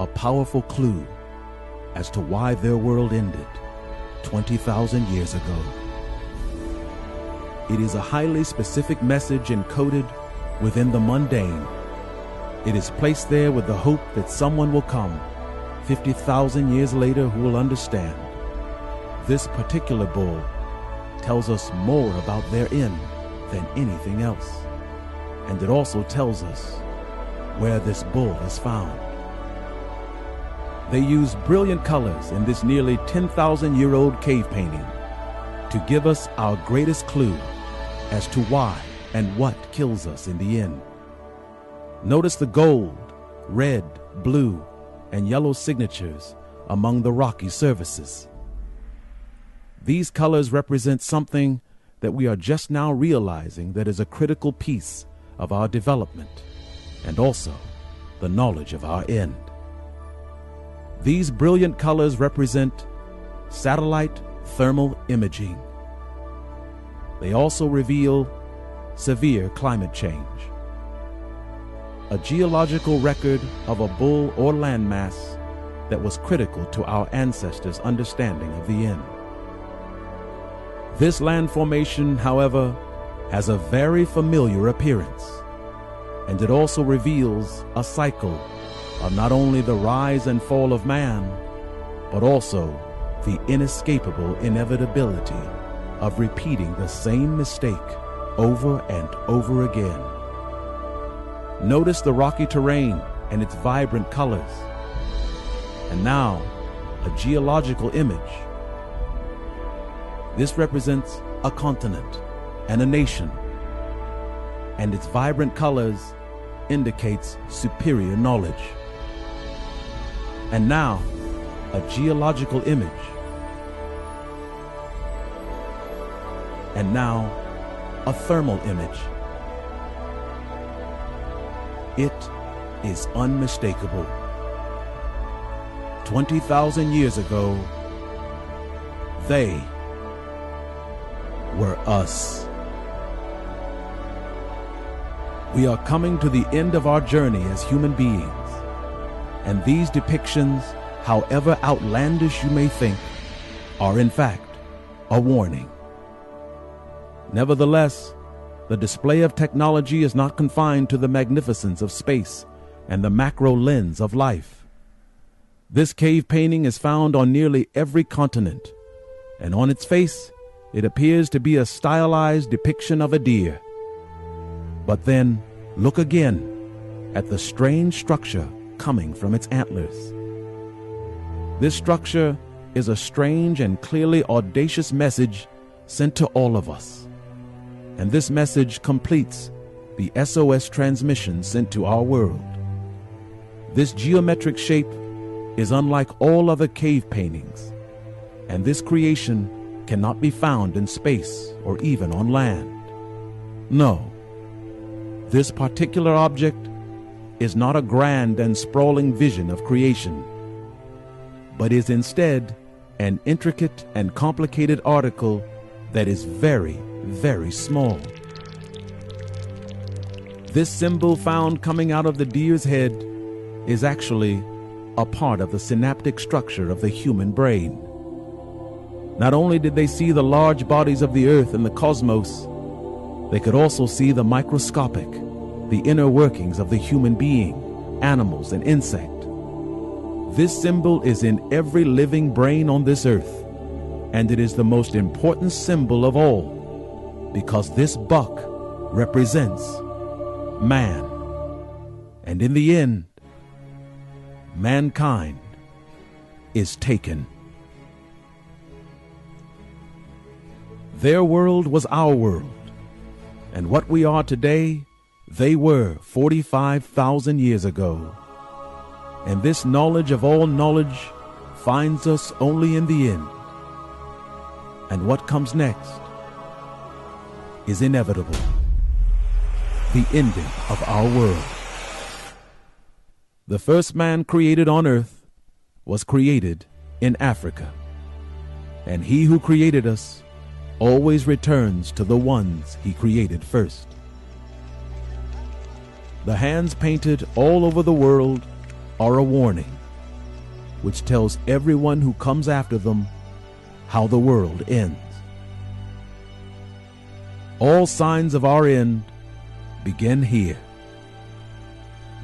a powerful clue as to why their world ended 20,000 years ago. It is a highly specific message encoded within the mundane. It is placed there with the hope that someone will come 50,000 years later who will understand. This particular bull tells us more about their end than anything else. And it also tells us where this bull is found. They use brilliant colors in this nearly 10,000-year-old cave painting to give us our greatest clue as to why and what kills us in the end. Notice the gold, red, blue, and yellow signatures among the rocky surfaces. These colors represent something that we are just now realizing that is a critical piece of our development and also the knowledge of our end. These brilliant colors represent satellite thermal imaging. They also reveal severe climate change, a geological record of a bull or landmass that was critical to our ancestors' understanding of the end. This land formation, however, has a very familiar appearance, and it also reveals a cycle of not only the rise and fall of man, but also the inescapable inevitability of repeating the same mistake over and over again. Notice the rocky terrain and its vibrant colors. And now, a geological image. This represents a continent and a nation, and its vibrant colors indicates superior knowledge. And now, a geological image. And now, a thermal image. It is unmistakable. 20,000 years ago, they were us. We are coming to the end of our journey as human beings, and these depictions, however outlandish you may think, are in fact a warning. Nevertheless, the display of technology is not confined to the magnificence of space and the macro lens of life. This cave painting is found on nearly every continent, and on its face, it appears to be a stylized depiction of a deer. But then, look again at the strange structure coming from its antlers. This structure is a strange and clearly audacious message sent to all of us. And this message completes the SOS transmission sent to our world. This geometric shape is unlike all other cave paintings, and this creation cannot be found in space or even on land. No, this particular object is not a grand and sprawling vision of creation, but is instead an intricate and complicated article that is very, very small. This symbol found coming out of the deer's head is actually a part of the synaptic structure of the human brain. Not only did they see the large bodies of the earth and the cosmos, they could also see the microscopic, the inner workings of the human being, animals, and insect. This symbol is in every living brain on this earth, and it is the most important symbol of all, because this buck represents man. And in the end, mankind is taken. Their world was our world, and what we are today, they were 45,000 years ago. And this knowledge of all knowledge finds us only in the end. And what comes next is inevitable. The ending of our world. The first man created on earth was created in Africa. And he who created us always returns to the ones he created first. The hands painted all over the world are a warning which tells everyone who comes after them how the world ends. All signs of our end begin here.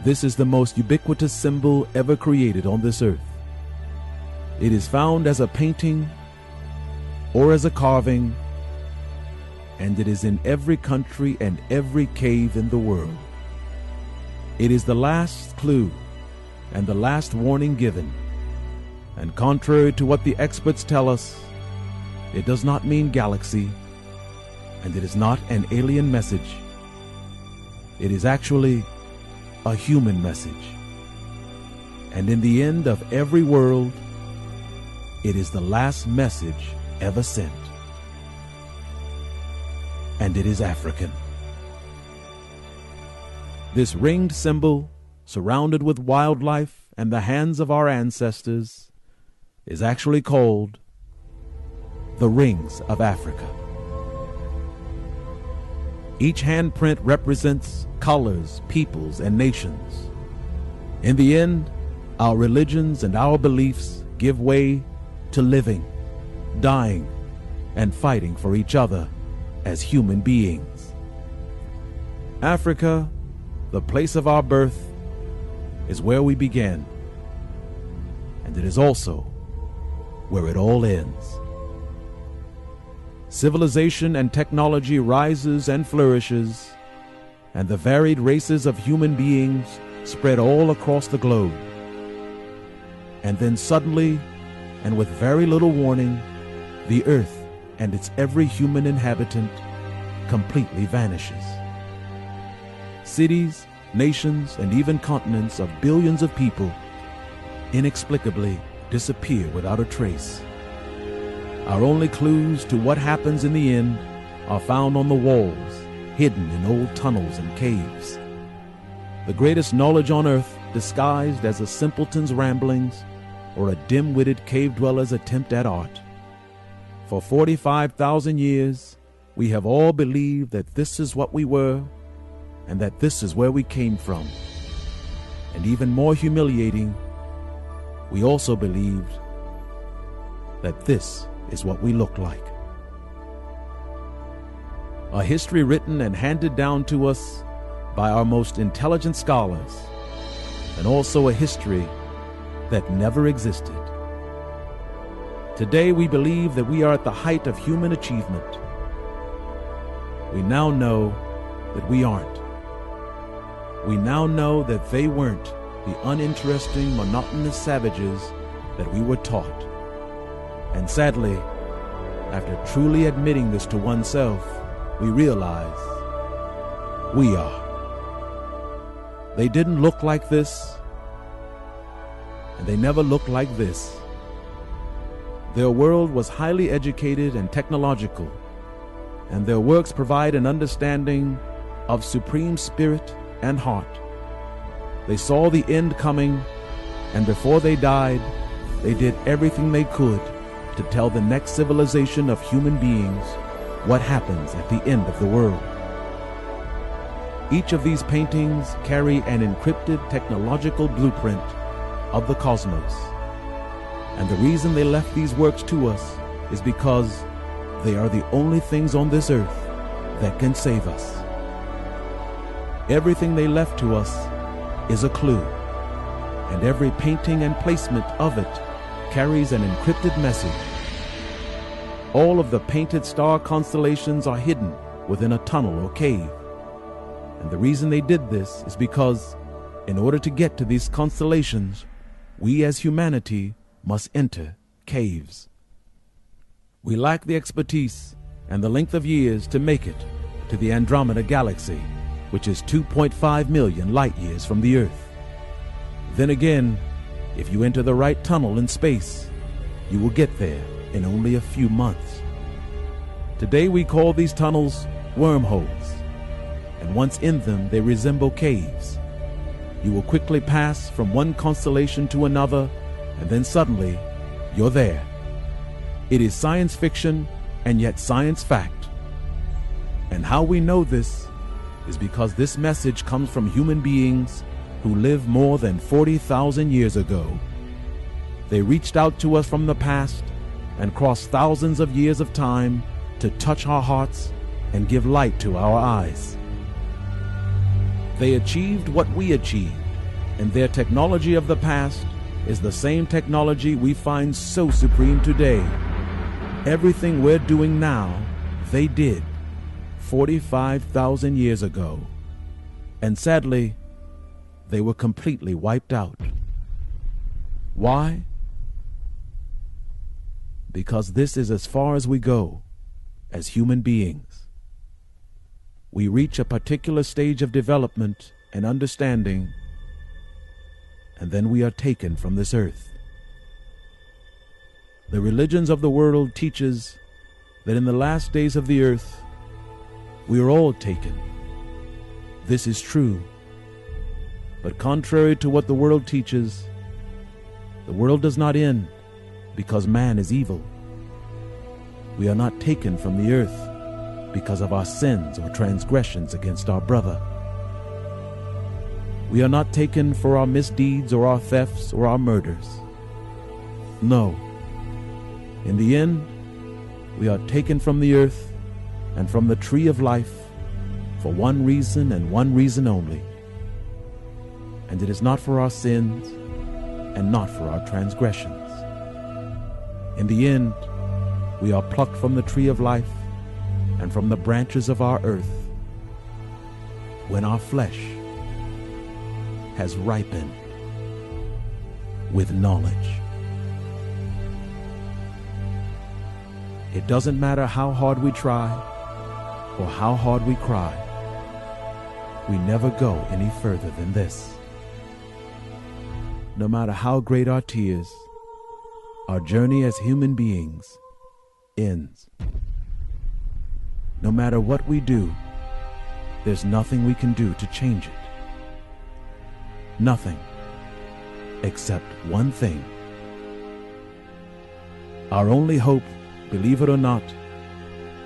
This is the most ubiquitous symbol ever created on this earth. It is found as a painting or as a carving, and it is in every country and every cave in the world. It is the last clue and the last warning given, and contrary to what the experts tell us, it does not mean galaxy, and it is not an alien message. It is actually a human message. And in the end of every world, it is the last message ever sent. And it is African. This ringed symbol, surrounded with wildlife and the hands of our ancestors, is actually called the Rings of Africa. Each handprint represents colors, peoples, and nations. In the end, our religions and our beliefs give way to living, dying, and fighting for each other as human beings. Africa, the place of our birth, is where we began, and it is also where it all ends. Civilization and technology rises and flourishes, and the varied races of human beings spread all across the globe. And then suddenly, and with very little warning, the earth and its every human inhabitant completely vanishes. Cities, nations, and even continents of billions of people inexplicably disappear without a trace. Our only clues to what happens in the end are found on the walls, hidden in old tunnels and caves. The greatest knowledge on earth disguised as a simpleton's ramblings or a dim-witted cave dweller's attempt at art. For 45,000 years, we have all believed that this is what we were and that this is where we came from. And even more humiliating, we also believed that this is what we look like. A history written and handed down to us by our most intelligent scholars, and also a history that never existed. Today we believe that we are at the height of human achievement. We now know that we aren't. We now know that they weren't the uninteresting, monotonous savages that we were taught. And sadly, after truly admitting this to oneself, we realize we are. They didn't look like this, and they never looked like this. Their world was highly educated and technological, and their works provide an understanding of supreme spirit and heart. They saw the end coming, and before they died, they did everything they could to tell the next civilization of human beings what happens at the end of the world. Each of these paintings carry an encrypted technological blueprint of the cosmos. And the reason they left these works to us is because they are the only things on this earth that can save us. Everything they left to us is a clue, and every painting and placement of it carries an encrypted message. All of the painted star constellations are hidden within a tunnel or cave. And the reason they did this is because in order to get to these constellations, we as humanity must enter caves. We lack the expertise and the length of years to make it to the Andromeda Galaxy, which is 2.5 million light years from the Earth. Then again, if you enter the right tunnel in space, you will get there in only a few months. Today we call these tunnels wormholes, and once in them they resemble caves. You will quickly pass from one constellation to another, and then suddenly you're there. It is science fiction and yet science fact. And how we know this is because this message comes from human beings who lived more than 40,000 years ago. They reached out to us from the past and crossed thousands of years of time to touch our hearts and give light to our eyes. They achieved what we achieved, and their technology of the past is the same technology we find so supreme today. Everything we're doing now, they did 45,000 years ago. And sadly, they were completely wiped out. Why? Because this is as far as we go as human beings. We reach a particular stage of development and understanding, and then we are taken from this earth. The religions of the world teaches that in the last days of the earth, we are all taken. This is true. But contrary to what the world teaches, the world does not end because man is evil. We are not taken from the earth because of our sins or transgressions against our brother. We are not taken for our misdeeds or our thefts or our murders. No. In the end, we are taken from the earth and from the tree of life for one reason and one reason only. And it is not for our sins and not for our transgressions. In the end, we are plucked from the tree of life and from the branches of our earth when our flesh has ripened with knowledge. It doesn't matter how hard we try or how hard we cry. We never go any further than this. No matter how great our tears, our journey as human beings ends. No matter what we do, there's nothing we can do to change it. Nothing except one thing. Our only hope, believe it or not,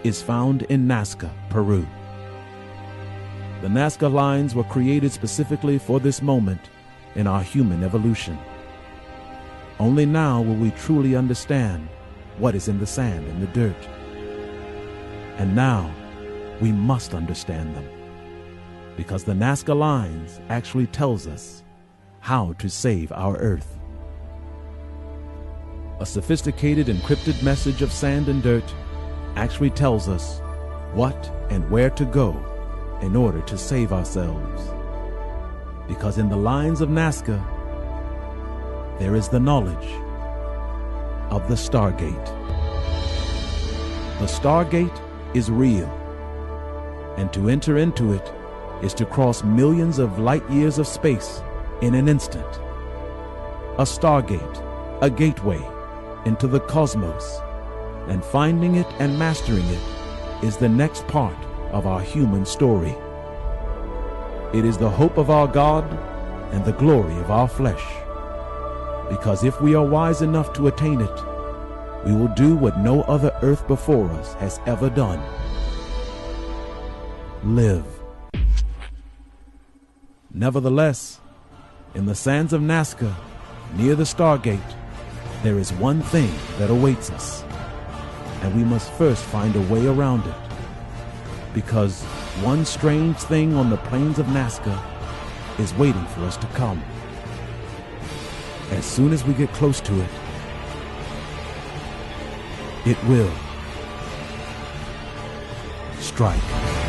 is found in Nazca, Peru. The Nazca lines were created specifically for this moment in our human evolution. Only now will we truly understand what is in the sand and the dirt. And now we must understand them, because the Nazca lines actually tells us how to save our earth. A sophisticated encrypted message of sand and dirt actually tells us what and where to go in order to save ourselves. Because in the lines of Nazca, there is the knowledge of the Stargate. The Stargate is real, and to enter into it is to cross millions of light years of space in an instant. A Stargate, a gateway into the cosmos, and finding it and mastering it is the next part of our human story. It is the hope of our God and the glory of our flesh. Because if we are wise enough to attain it, we will do what no other earth before us has ever done. Live. Nevertheless, in the sands of Nazca, near the Stargate, there is one thing that awaits us, and we must first find a way around it. Because one strange thing on the plains of Nazca is waiting for us to come. As soon as we get close to it, it will strike.